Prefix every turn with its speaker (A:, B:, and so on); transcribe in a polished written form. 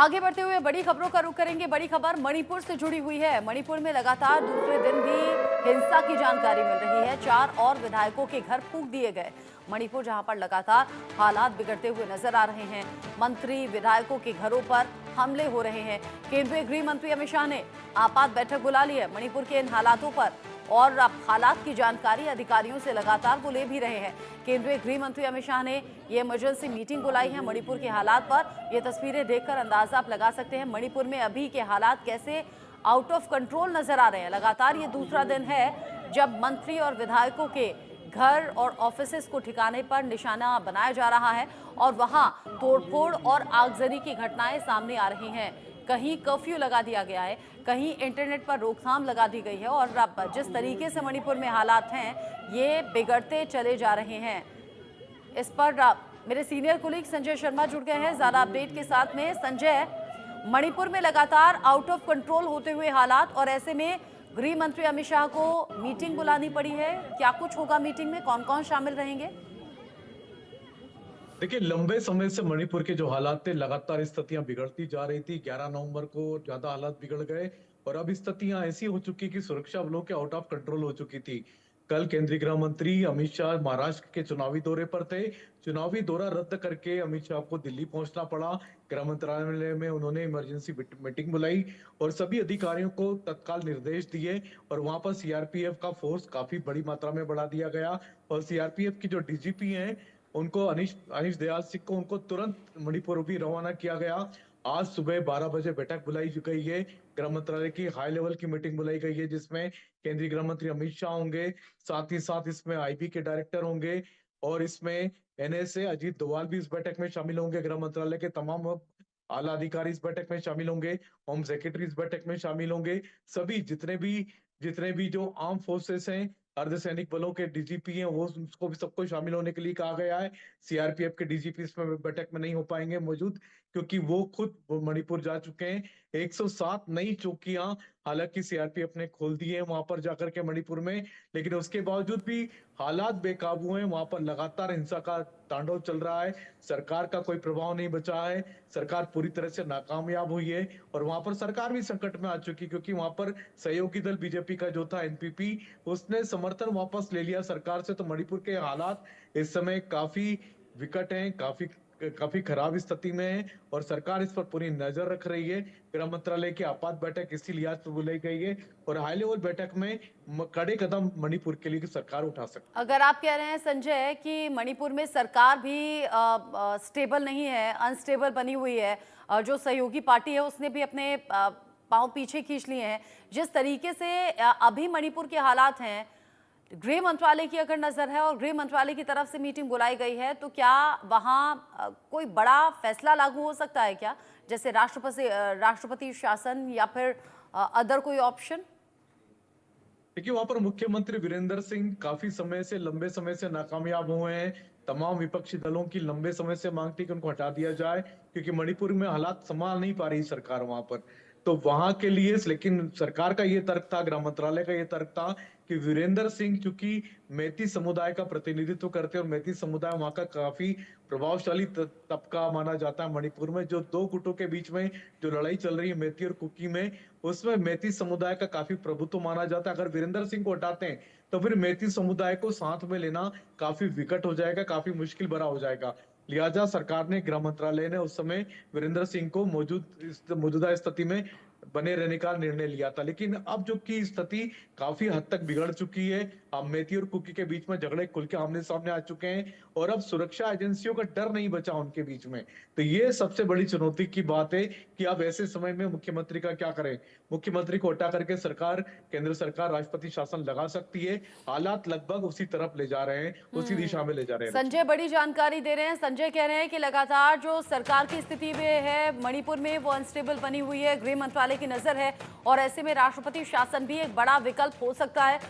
A: आगे बढ़ते हुए बड़ी खबरों का रुख करेंगे। बड़ी खबर मणिपुर से जुड़ी हुई है। मणिपुर में लगातार दूसरे दिन भी हिंसा की जानकारी मिल रही है। 4 और विधायकों के घर फूंक दिए गए। मणिपुर जहां पर लगातार हालात बिगड़ते हुए नजर आ रहे हैं। मंत्री विधायकों के घरों पर हमले हो रहे हैं। केंद्रीय गृह मंत्री अमित शाह ने आपात बैठक बुला ली है मणिपुर के इन हालातों पर, और अब हालात की जानकारी अधिकारियों से लगातार वो ले भी रहे हैं। केंद्रीय गृह मंत्री अमित शाह ने ये इमरजेंसी मीटिंग बुलाई है मणिपुर के हालात पर। ये तस्वीरें देखकर अंदाजा आप लगा सकते हैं मणिपुर में अभी के हालात कैसे आउट ऑफ कंट्रोल नजर आ रहे हैं। लगातार ये दूसरा दिन है जब मंत्री और विधायकों के घर और ऑफिसेस को ठिकाने पर निशाना बनाया जा रहा है और वहां तोड़फोड़ और आगजनी की घटनाएं सामने आ रही हैं। कहीं कर्फ्यू लगा दिया गया है, कहीं इंटरनेट पर रोकथाम लगा दी गई है, और अब जिस तरीके से मणिपुर में हालात हैं ये बिगड़ते चले जा रहे हैं। इस पर मेरे सीनियर कोलीग संजय शर्मा जुड़ गए हैं ज्यादा अपडेट के साथ में। संजय, मणिपुर में लगातार आउट ऑफ कंट्रोल होते हुए हालात, और ऐसे में गृह मंत्री अमित शाह को मीटिंग बुलानी पड़ी है। क्या कुछ होगा मीटिंग में, कौन कौन शामिल रहेंगे?
B: देखिए, लंबे समय से मणिपुर के जो हालात थे, लगातार स्थितियां बिगड़ती जा रही थी। 11 नवंबर को ज्यादा हालात बिगड़ गए और अब स्थितियां ऐसी हो चुकी कि सुरक्षा बलों के आउट ऑफ कंट्रोल हो चुकी थी। कल केंद्रीय गृह मंत्री अमित शाह महाराष्ट्र के चुनावी दौरे पर थे। चुनावी दौरा रद्द करके अमित शाह को दिल्ली पहुंचना पड़ा। गृह मंत्रालय में उन्होंने इमरजेंसी मीटिंग बुलाई और सभी अधिकारियों को तत्काल निर्देश दिए, और वहां पर सीआरपीएफ का फोर्स काफी बड़ी मात्रा में बढ़ा दिया गया। और सीआरपीएफ की जो डीजीपी हैं, उनको अनिश अनिश दयाल सिंह को उनको तुरंत मणिपुर भी रवाना किया गया। आज सुबह 12 बजे बैठक बुलाई गई है। गृह मंत्रालय की हाई लेवल की मीटिंग बुलाई गई है जिसमें केंद्रीय गृह मंत्री अमित शाह होंगे, साथ ही साथ इसमें आईबी के डायरेक्टर होंगे, और इसमें एनएसए अजीत डोभाल भी इस बैठक में शामिल होंगे। गृह मंत्रालय के तमाम आला अधिकारी इस बैठक में शामिल होंगे। होम सेक्रेटरी इस बैठक में शामिल होंगे। सभी जितने भी जो आर्म फोर्सेस हैं, अर्धसैनिक बलों के डीजीपी हैं, वो उसको भी सबको शामिल होने के लिए कहा गया है। सीआरपीएफ के डीजीपी इसमें बैठक में नहीं हो पाएंगे मौजूद, क्योंकि वो खुद मणिपुर जा चुके हैं। 107 नई चौकियां हालांकि सीआरपीएफ ने खोल दी है वहां पर जाकर के मणिपुर में, लेकिन उसके बावजूद भी हालात बेकाबू हैं। वहां पर लगातार हिंसा का तांडव चल रहा है। सरकार का कोई प्रभाव नहीं बचा है। सरकार पूरी तरह से नाकामयाब हुई है और वहां पर सरकार भी संकट में आ चुकी, क्योंकि वहां पर सहयोगी दल बीजेपी का जो था एनपीपी, उसने समर्थन वापस ले लिया सरकार से। तो मणिपुर के हालात इस समय काफी विकट हैं, काफी काफी खराब स्थिति में है, और सरकार इस पर पूरी नजर रख रही है। गृह मंत्रालय की आपात बैठक इसीलिए आज बुलाई गई है, और हाई लेवल बैठक में कड़े कदम मणिपुर के लिए सरकार उठा सकती है।
A: अगर आप कह रहे हैं संजय कि मणिपुर में सरकार भी स्टेबल नहीं है, अनस्टेबल बनी हुई है, जो सहयोगी पार्टी है उसने भी अपने पांव पीछे खींच लिए हैं, जिस तरीके से अभी मणिपुर के हालात हैं, गृह मंत्रालय की अगर नजर है और गृह मंत्रालय की तरफ से मीटिंग बुलाई गई है, तो क्या वहां कोई बड़ा फैसला लागू हो सकता है क्या, जैसे राष्ट्रपति शासन या फिर अदर कोई ऑप्शन?
B: देखिए, वहां पर मुख्यमंत्री वीरेंद्र सिंह काफी समय से, लंबे समय से नाकामयाब हुए हैं। तमाम विपक्षी दलों की लंबे समय से मांग थी कि उनको हटा दिया जाए, क्योंकि मणिपुर में हालात संभाल नहीं पा रही सरकार वहां पर। तो वहां के लिए, लेकिन सरकार का ये तर्क था, गृह मंत्रालय का ये तर्क था कि वीरेंद्र सिंह चूंकि मैती समुदाय का प्रतिनिधित्व करते हैं, और मैती समुदाय वहां का काफी प्रभावशाली तबका माना जाता है मणिपुर में। जो दो गुटों के बीच में जो लड़ाई चल रही है मैती और कुकी में, उसमें मैती समुदाय का काफी प्रभुत्व माना जाता है। अगर वीरेंद्र सिंह को हटाते हैं तो फिर मैती समुदाय को साथ में लेना काफी विकट हो जाएगा, काफी मुश्किल भरा हो जाएगा। लिहाजा सरकार ने, गृह मंत्रालय ने उस समय वीरेंद्र सिंह को मौजूदा स्थिति में बने रहने का निर्णय लिया था। लेकिन अब जो की स्थिति काफी हद तक बिगड़ चुकी है। अब मेथी और कुकी के बीच में झगड़े खुल के आमने सामने आ चुके हैं, और अब सुरक्षा एजेंसियों का डर नहीं बचा उनके बीच में। तो ये सबसे बड़ी चुनौती की बात है कि अब ऐसे समय में मुख्यमंत्री का क्या करें। मुख्यमंत्री को हटा करके सरकार, केंद्र सरकार राष्ट्रपति शासन लगा सकती है। हालात लगभग उसी तरफ ले जा रहे हैं, उसी दिशा में ले जा रहे हैं।
A: संजय बड़ी जानकारी दे रहे हैं। संजय कह रहे हैं कि लगातार जो सरकार की स्थिति में है मणिपुर में, वो अनस्टेबल बनी हुई है, गृह मंत्रालय की नजर है, और ऐसे में राष्ट्रपति शासन भी एक बड़ा विकल्प हो सकता है।